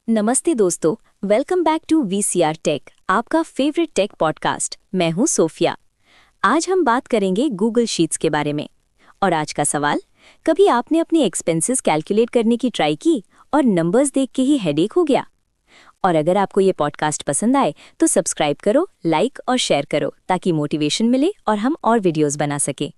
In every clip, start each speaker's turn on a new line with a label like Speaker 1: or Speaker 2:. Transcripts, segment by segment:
Speaker 1: नमस्ते दोस्तों, welcome back to VCR tech, आपका फेवरेट टेक पॉडकास्ट। मैं हूं सोफिया। आज हम बात करेंगे गूगल शीट्स के बारे में। और आज का सवाल, कभी आपने अपने एक्सपेंसेस कैलकुलेट करने की ट्राई की और नंबर्स देख के ही हेडेक हो गया? और अगर आपको ये पॉडकास्ट पसंद आए तो सब्सक्राइब करो, लाइक और शेयर करो ताकि मोटिवेशन मिले और हम और वीडियोस बना सकें।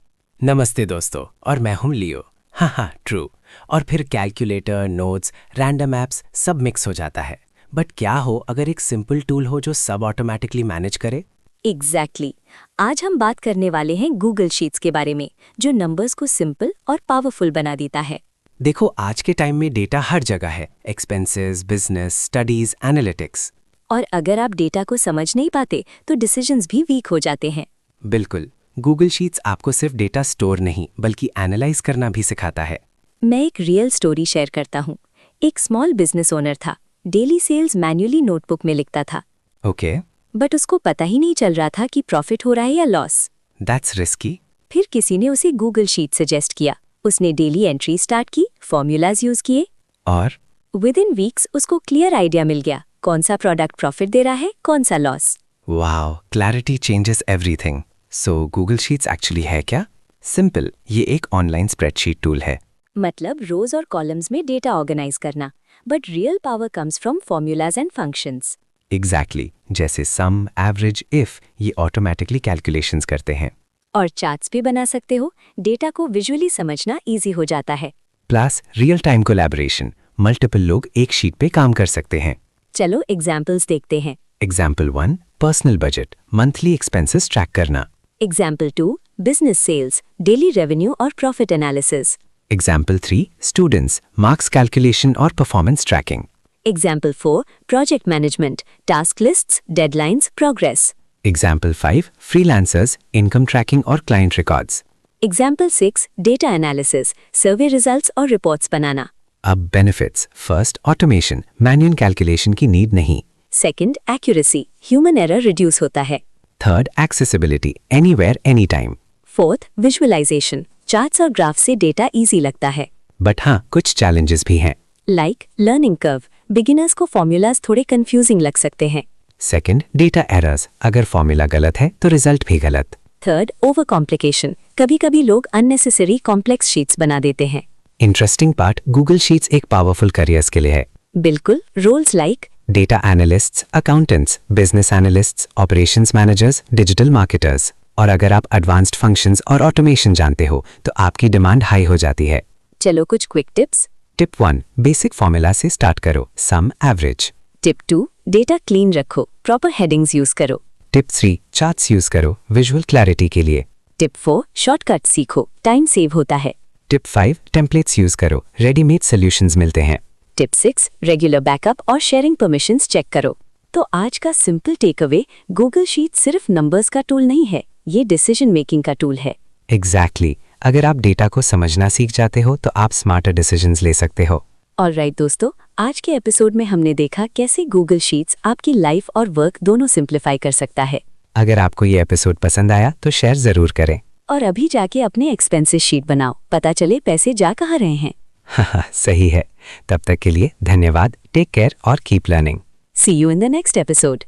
Speaker 2: नमस्ते दोस्तों, और मैं हूं लियो। हाँ, ट्रू। और फिर कैलकुलेटर, नोट्स, रैंडम ऐप्स सब मिक्स हो जाता है। बट क्या हो अगर एक सिंपल टूल हो जो सब ऑटोमेटिकली मैनेज करे?
Speaker 1: एग्जैक्टली। आज हम बात करने वाले हैं गूगल शीट्स के बारे में, जो नंबर्स को सिंपल और पावरफुल बना देता है।
Speaker 2: देखो, आज के टाइम में डेटा हर जगह है। Expenses, business, studies, analytics.
Speaker 1: और अगर आप डेटा को समझ नहीं पाते तो डिसीजंस भी वीक हो जाते हैं।
Speaker 2: बिल्कुल। गूगल शीट्स आपको सिर्फ डेटा स्टोर नहीं बल्कि एनालाइज करना भी सिखाता है।
Speaker 1: मैं एक रियल स्टोरी शेयर करता हूँ। एक स्मॉल बिजनेस ओनर था। डेली सेल्स मैन्युअली नोटबुक में लिखता था।
Speaker 2: ओके।
Speaker 1: बट उसको पता ही नहीं चल रहा था कि प्रॉफिट हो रहा है या लॉस।
Speaker 2: That's risky.
Speaker 1: फिर किसी ने उसे गूगल शीट सजेस्ट किया। उसने डेली एंट्री स्टार्ट की, फॉर्मूलाज यूज किए
Speaker 2: और
Speaker 1: विद इन वीक्स उसको क्लियर आइडिया मिल गया कौन सा प्रोडक्ट प्रॉफिट दे रहा है, कौन सा loss.
Speaker 2: Wow, clarity changes everything. सो गूगल शीट्स एक्चुअली है क्या? सिंपल, ये एक ऑनलाइन स्प्रेडशीट टूल है।
Speaker 1: मतलब रोज और कॉलम्स में डेटा ऑर्गेनाइज करना। But real power comes from formulas and functions.
Speaker 2: Exactly, जैसे सम, एवरेज, इफ, ये ऑटोमेटिकली कैलकुलेशंस करते हैं।
Speaker 1: और चार्ट्स भी बना सकते हो। डेटा को विजुअली समझना इजी हो जाता है।
Speaker 2: Plus real time collaboration, multiple लोग एक शीट पे काम कर सकते हैं।
Speaker 1: चलो एग्जाम्पल्स देखते हैं।
Speaker 2: Example 1, personal budget, monthly expenses track करना।
Speaker 1: Example 2, business sales, daily revenue और profit analysis.
Speaker 2: Example 3, students, marks calculation और performance tracking.
Speaker 1: Example 4, project management, task lists, deadlines, progress.
Speaker 2: Example 5, freelancers, income tracking और client records.
Speaker 1: Example 6, data analysis, survey results और reports बनाना।
Speaker 2: अब benefits. First, automation, manual calculation की need नहीं।
Speaker 1: Second, accuracy, human error reduce होता है।
Speaker 2: Third, accessibility, anywhere any time.
Speaker 1: Fourth, visualisation, charts और graph से डेटा इजी लगता है।
Speaker 2: बट हाँ, कुछ चैलेंजेस भी हैं।
Speaker 1: लाइक लर्निंग कर्व, बिगिनर्स को फॉर्मूलाज थोड़े कंफ्यूजिंग लग सकते हैं।
Speaker 2: सेकंड, डेटा एरर्स, अगर फॉर्मूला गलत है तो रिजल्ट भी गलत।
Speaker 1: थर्ड, ओवर कॉम्प्लिकेशन, कभी कभी लोग अननेसेसरी कॉम्प्लेक्स शीट्स बना देते हैं।
Speaker 2: इंटरेस्टिंग पार्ट, गूगल शीट्स एक पावरफुल करियर्स के लिए है।
Speaker 1: बिल्कुल, roles like
Speaker 2: data analysts, accountants, business analysts, operations managers, digital marketers. और अगर आप एडवांस्ड फंक्शंस और ऑटोमेशन जानते हो तो आपकी डिमांड हाई हो जाती है।
Speaker 1: चलो कुछ quick tips.
Speaker 2: Tip 1, basic formula से स्टार्ट करो, sum, average.
Speaker 1: Tip 2, data clean रखो, प्रॉपर हेडिंग्स यूज करो।
Speaker 2: टिप 3, चार्ट्स यूज करो, विजुअल क्लैरिटी के लिए।
Speaker 1: टिप 4, शॉर्टकट सीखो, टाइम सेव होता है।
Speaker 2: टिप 5, टेम्पलेट्स यूज करो, रेडीमेड सॉल्यूशंस मिलते हैं।
Speaker 1: टिप 6, रेगुलर बैकअप और शेयरिंग परमिशंस चेक करो। तो आज का simple takeaway, Google sheet सिर्फ नंबर्स का टूल नहीं है, ये डिसीजन मेकिंग का टूल है।
Speaker 2: एग्जैक्टली। अगर आप डेटा को समझना सीख जाते हो तो आप स्मार्टर डिसीजंस ले सकते हो।
Speaker 1: ऑलराइट दोस्तों, आज के एपिसोड में हमने देखा कैसे गूगल शीट्स आपकी लाइफ और वर्क दोनों सिंप्लीफाई कर सकता है।
Speaker 2: अगर आपको ये एपिसोड पसंद आया तो शेयर जरूर करें।
Speaker 1: और अभी जाके अपने एक्सपेंसेस शीट बनाओ, पता चले पैसे जा कहाँ रहे हैं।
Speaker 2: हाँ, सही है। तब तक के लिए धन्यवाद। टेक केयर और keep learning.
Speaker 1: See you in the next episode.